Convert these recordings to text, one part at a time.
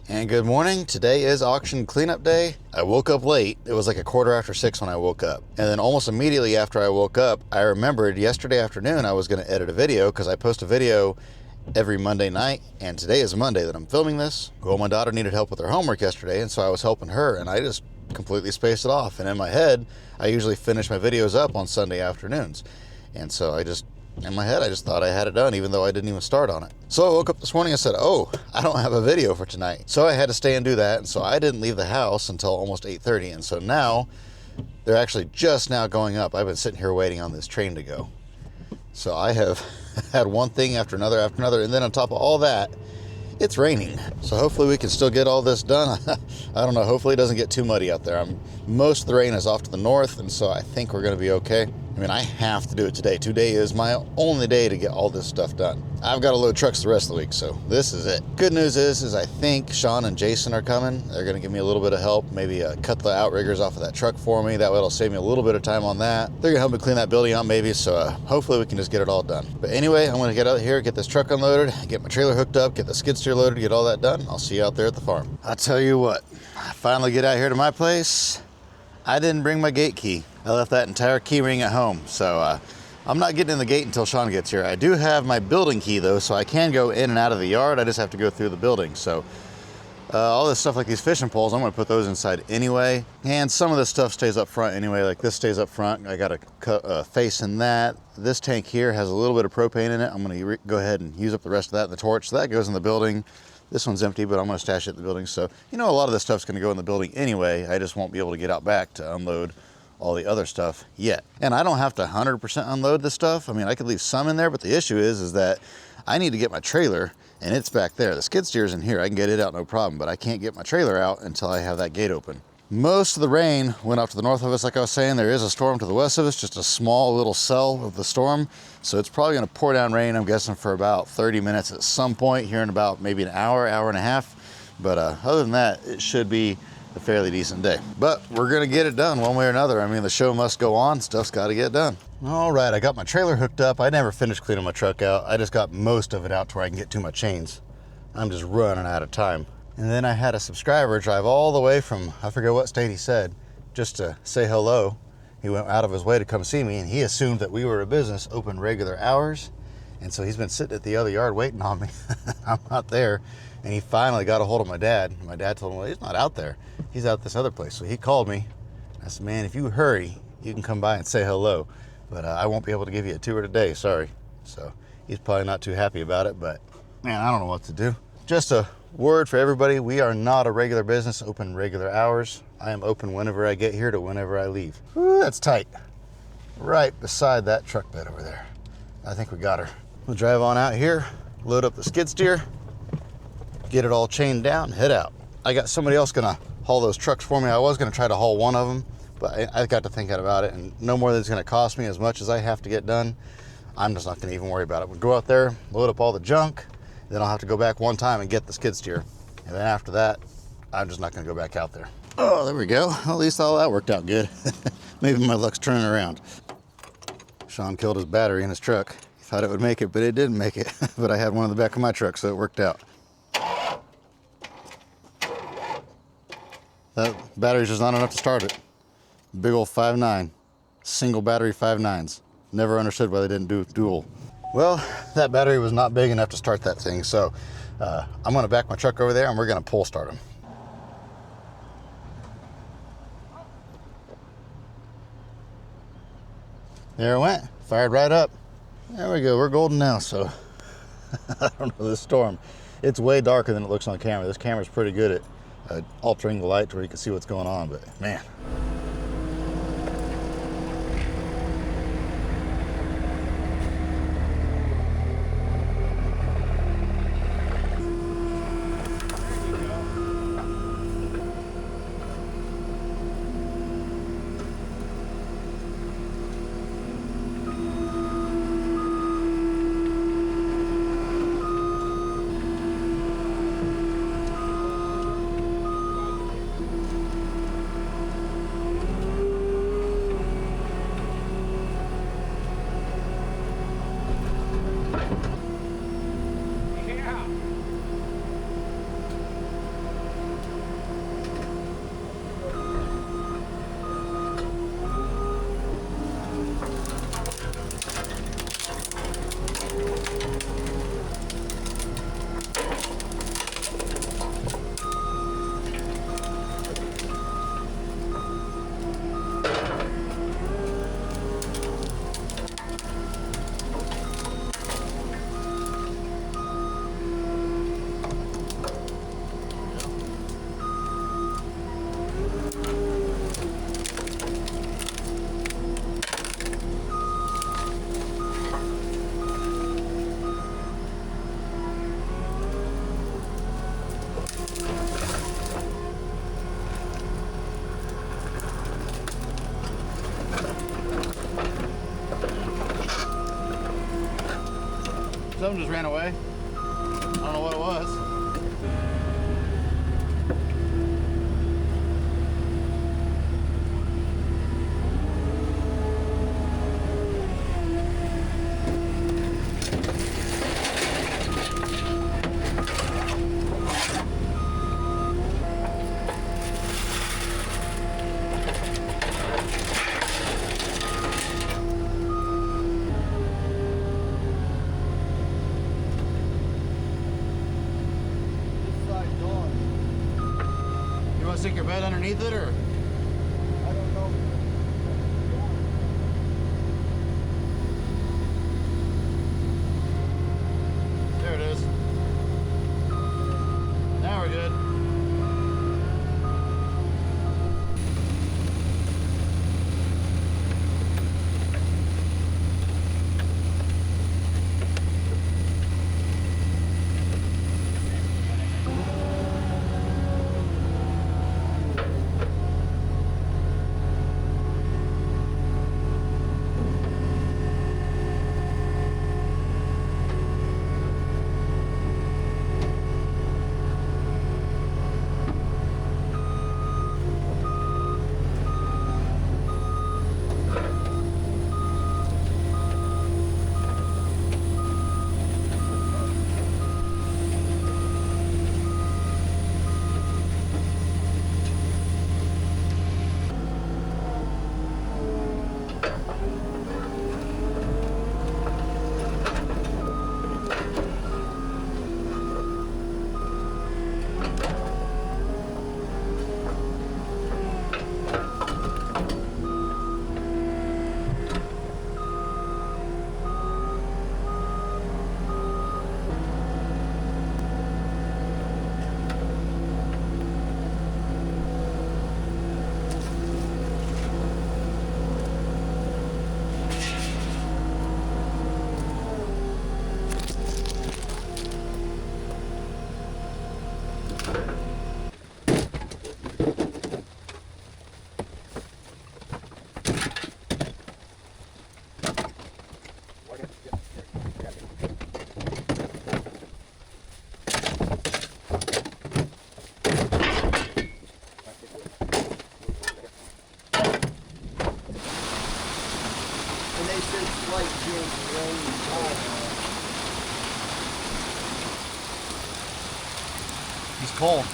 And good morning. Today is auction cleanup day. I woke up late. It was like 6:15 when I woke up. And then almost immediately after I woke up, I remembered yesterday afternoon I was going to edit a video because I post a video every Monday night. And today is Monday that I'm filming this. Well, my daughter needed help with her homework yesterday, and so I was helping her, and I just completely spaced it off. And in my head, I usually finish my videos up on Sunday afternoons. And so in my head, I just thought I had it done, even though I didn't even start on it. So I woke up this morning and said, oh, I don't have a video for tonight. So I had to stay and do that. And so I didn't leave the house until almost 8:30. And so now they're actually just now going up. I've been sitting here waiting on this train to go. So I have had one thing after another. And then on top of all that, it's raining. So hopefully we can still get all this done. I don't know. Hopefully it doesn't get too muddy out there. Most of the rain is off to the north, and so I think we're going to be okay. I mean, I have to do it today. Today is my only day to get all this stuff done. I've got to load trucks the rest of the week, so this is it. Good news is I think Sean and Jason are coming. They're going to give me a little bit of help, maybe cut the outriggers off of that truck for me. That way it'll save me a little bit of time on that. They're going to help me clean that building out maybe, so hopefully we can just get it all done. But anyway, I'm going to get out here, get this truck unloaded, get my trailer hooked up, get the skid steer loaded, get all that done. I'll see you out there at the farm. I'll tell you what, I finally get out here to my place. I didn't bring my gate key. I left that entire key ring at home, so I'm not getting in the gate until Sean gets here. I do have my building key though, so I can go in and out of the yard. I just have to go through the building. So all this stuff like these fishing poles, I'm gonna put those inside anyway. And some of this stuff stays up front anyway, like this stays up front. I got a face in that. This tank here has a little bit of propane in it. I'm gonna go ahead and use up the rest of that in the torch. So that goes in the building. This one's empty, but I'm gonna stash it in the building. So, a lot of this stuff's gonna go in the building anyway. I just won't be able to get out back to unload all the other stuff yet. And I don't have to 100% unload this stuff. I mean, I could leave some in there, but the issue is that I need to get my trailer, and it's back there. The skid steer's in here. I can get it out no problem, but I can't get my trailer out until I have that gate open. Most of the rain went off to the north of us, like I was saying. There is a storm to the west of us, just a small little cell of the storm. So it's probably gonna pour down rain, I'm guessing, for about 30 minutes at some point here in about maybe an hour, hour and a half. But other than that, it should be a fairly decent day. But we're gonna get it done one way or another. I mean, the show must go on. Stuff's gotta get done. All right, I got my trailer hooked up. I never finished cleaning my truck out. I just got most of it out to where I can get to my chains. I'm just running out of time. And then I had a subscriber drive all the way from, I forget what state he said, just to say hello. He went out of his way to come see me, and he assumed that we were a business open regular hours. And so he's been sitting at the other yard waiting on me. I'm not there. And he finally got a hold of my dad. My dad told him, well, he's not out there. He's out this other place. So he called me. I said, man, if you hurry, you can come by and say hello. But I won't be able to give you a tour today, sorry. So he's probably not too happy about it, but man, I don't know what to do. Just a word for everybody, we are not a regular business, open regular hours. I am open whenever I get here to whenever I leave. Ooh, that's tight. Right beside that truck bed over there. I think we got her. We'll drive on out here, load up the skid steer, get it all chained down, head out. I got somebody else gonna haul those trucks for me. I was gonna try to haul one of them, but I got to thinking about it, and no more than it's gonna cost me as much as I have to get done. I'm just not gonna even worry about it. We'll go out there, load up all the junk, then I'll have to go back one time and get the skid steer. And then after that, I'm just not gonna go back out there. Oh, there we go. Well, at least all that worked out good. Maybe my luck's turning around. Sean killed his battery in his truck. He thought it would make it, but it didn't make it. But I had one in the back of my truck, so it worked out. That battery's just not enough to start it. Big old 5.9, single battery 5.9s. Never understood why they didn't do dual. Well, that battery was not big enough to start that thing, so I'm gonna back my truck over there and we're gonna pull start him. There it went, fired right up. There we go, we're golden now, so I don't know, this storm, it's way darker than it looks on camera. This camera's pretty good at altering the light to where you can see what's going on, but man. Something just ran away. I don't know what it was. Stick your bed underneath it, or? I don't know. There it is. Now we're good. He's cold.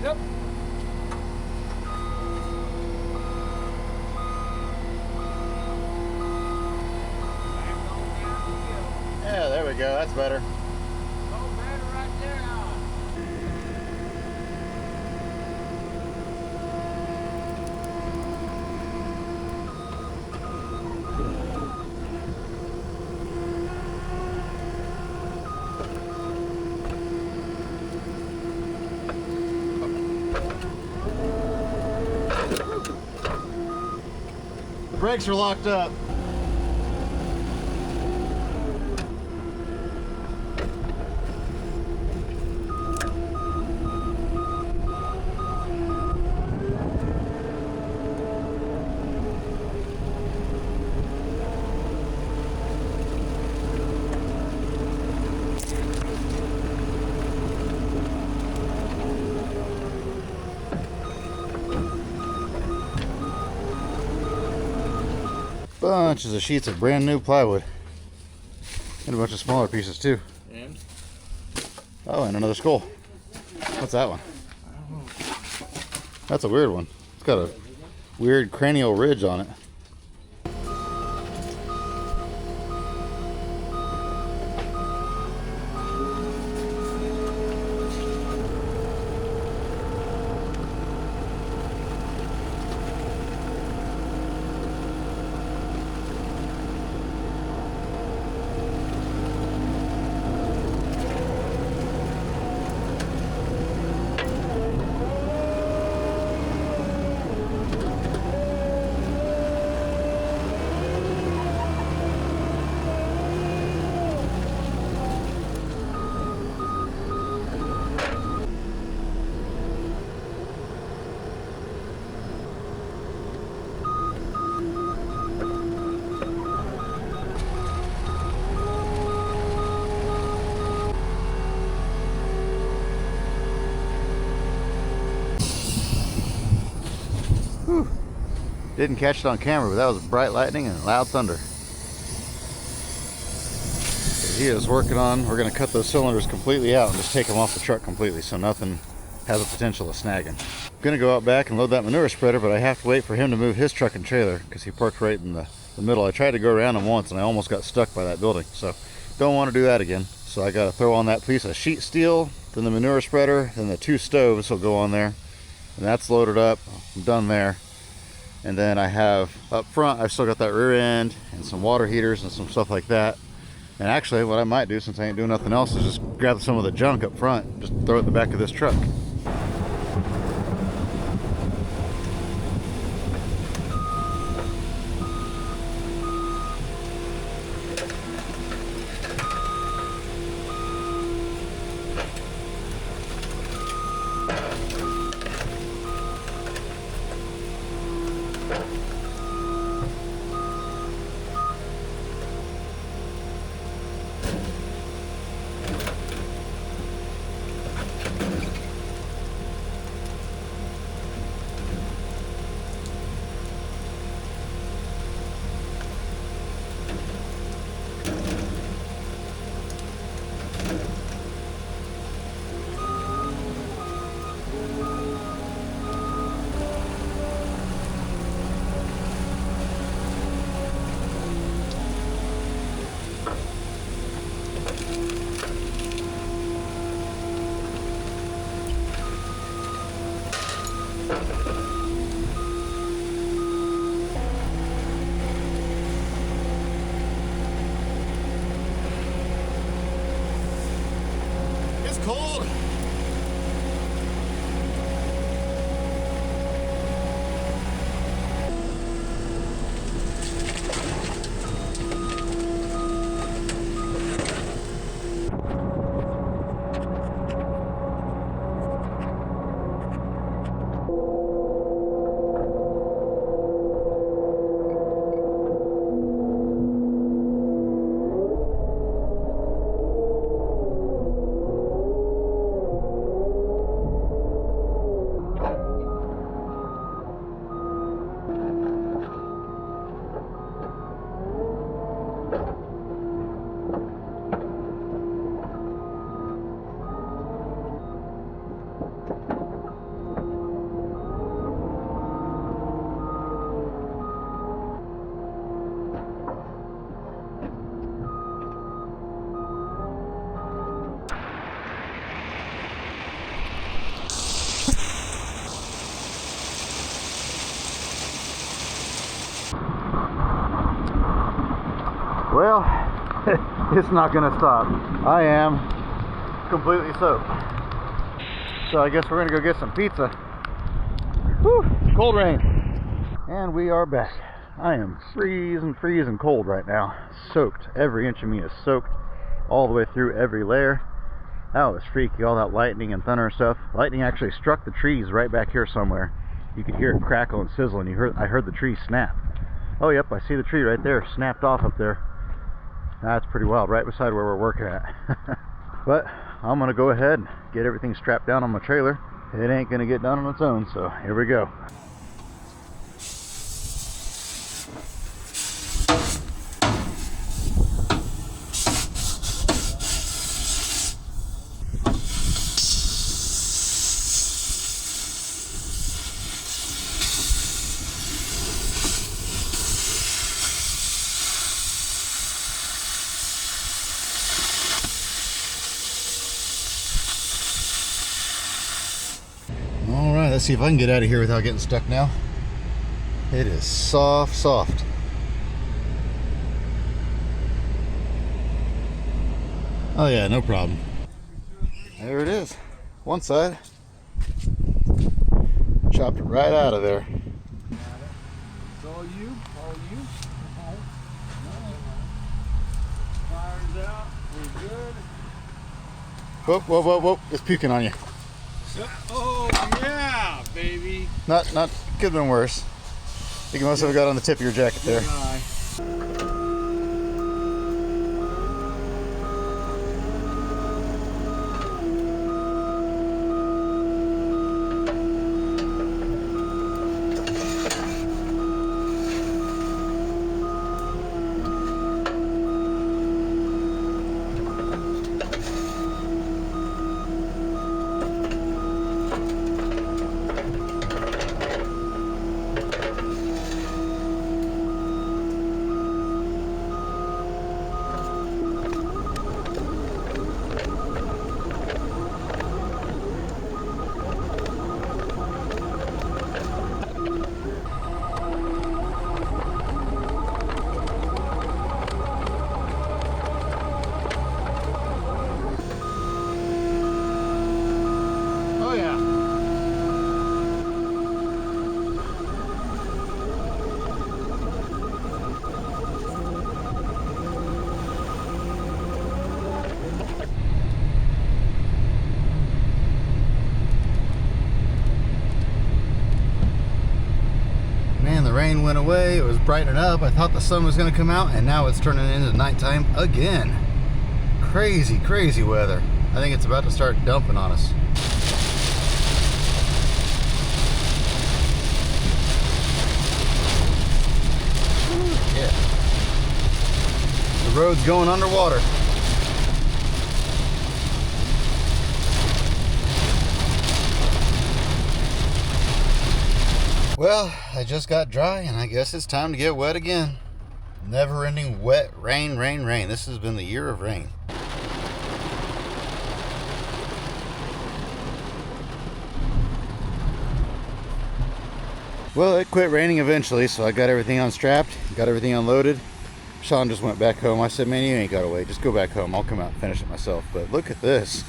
Yep. Yeah, there we go. That's better. Brakes are locked up. Bunches of sheets of brand new plywood. And a bunch of smaller pieces too. And? Oh, and another skull. What's that one? I don't know. That's a weird one. It's got a weird cranial ridge on it. Whew. Didn't catch it on camera, but that was bright lightning and loud thunder. He is working on, we're going to cut those cylinders completely out and just take them off the truck completely so nothing has a potential of snagging. I'm going to go out back and load that manure spreader, but I have to wait for him to move his truck and trailer because he parked right in the middle. I tried to go around him once and I almost got stuck by that building, so don't want to do that again. So I got to throw on that piece of sheet steel, then the manure spreader, then the 2 stoves will go on there, and that's loaded up. I'm done there. And then I have up front, I've still got that rear end and some water heaters and some stuff like that. And actually what I might do, since I ain't doing nothing else, is just grab some of the junk up front, just throw it in the back of this truck. Cold. Well, it's not gonna stop. I am completely soaked. So I guess we're gonna go get some pizza. Whew, it's cold rain. And we are back. I am freezing cold right now. Soaked. Every inch of me is soaked all the way through every layer. That was freaky, all that lightning and thunder and stuff. Lightning actually struck the trees right back here somewhere. You could hear it crackle and sizzle, and I heard the tree snap. Oh yep, I see the tree right there, snapped off up there. That's pretty wild, right beside where we're working at. But I'm gonna go ahead and get everything strapped down on my trailer. It ain't gonna get done on its own, so here we go. Alright, let's see if I can get out of here without getting stuck now. It is soft. Oh yeah, no problem. There it is. One side. Chopped it right out of there. It's all you. Fire's out. We're good. Whoa. It's puking on you. Oh yeah, baby. Not could have been worse. You must have got on the tip of your jacket there. Good eye. the rain went away, it was brightening up. I thought the sun was going to come out, and now it's turning into nighttime again. Crazy, crazy weather. I think it's about to start dumping on us. Yeah. The road's going underwater. Well, I just got dry, and I guess it's time to get wet again. Never-ending wet rain, rain, rain. This has been the year of rain. Well, it quit raining eventually, so I got everything unstrapped, got everything unloaded. Sean just went back home. I said, man, you ain't got to wait. Just go back home. I'll come out and finish it myself. But look at this.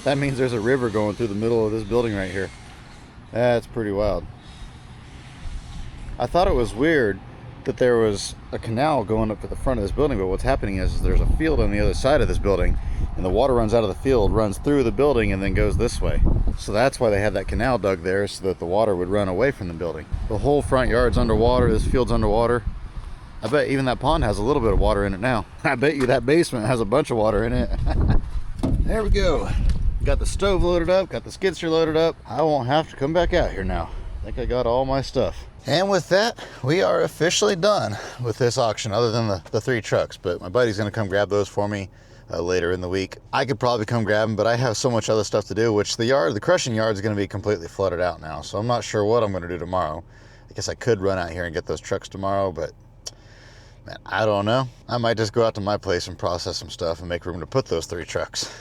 That means there's a river going through the middle of this building right here. That's pretty wild. I thought it was weird that there was a canal going up at the front of this building, but what's happening is there's a field on the other side of this building, and the water runs out of the field, runs through the building, and then goes this way. So that's why they had that canal dug there, so that the water would run away from the building. The whole front yard's underwater. This field's underwater. I bet even that pond has a little bit of water in it now. I bet you that basement has a bunch of water in it. There we go. Got the stove loaded up, got the skid steer loaded up. I won't have to come back out here now. I think I got all my stuff. And with that, we are officially done with this auction, other than the 3 trucks. But my buddy's gonna come grab those for me later in the week. I could probably come grab them, but I have so much other stuff to do, which the crushing yard is gonna be completely flooded out now. So I'm not sure what I'm gonna do tomorrow. I guess I could run out here and get those trucks tomorrow, but man, I don't know. I might just go out to my place and process some stuff and make room to put those 3 trucks.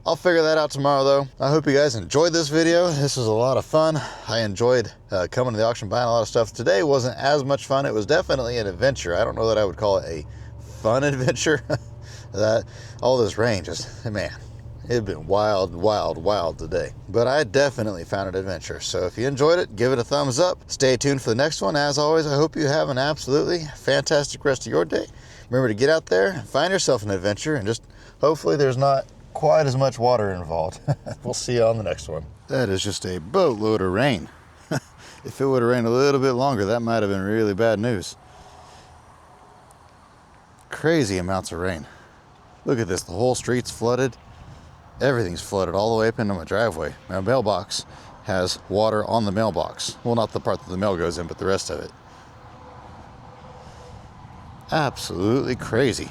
I'll figure that out tomorrow though. I hope you guys enjoyed this video. This was a lot of fun. I enjoyed coming to the auction, buying a lot of stuff. Today wasn't as much fun. It was definitely an adventure. I don't know that I would call it a fun adventure. That all this rain just, man, it'd been wild, wild, wild today. But I definitely found an adventure. So if you enjoyed it, give it a thumbs up. Stay tuned for the next one. As always, I hope you have an absolutely fantastic rest of your day. Remember to get out there and find yourself an adventure, and just hopefully there's not quite as much water involved. We'll see you on the next one. That is just a boatload of rain. If it would have rained a little bit longer, that might have been really bad news. Crazy amounts of rain. Look at this, the whole street's flooded. Everything's flooded all the way up into my driveway. My mailbox has water on the mailbox. Well, not the part that the mail goes in, but the rest of it. Absolutely crazy.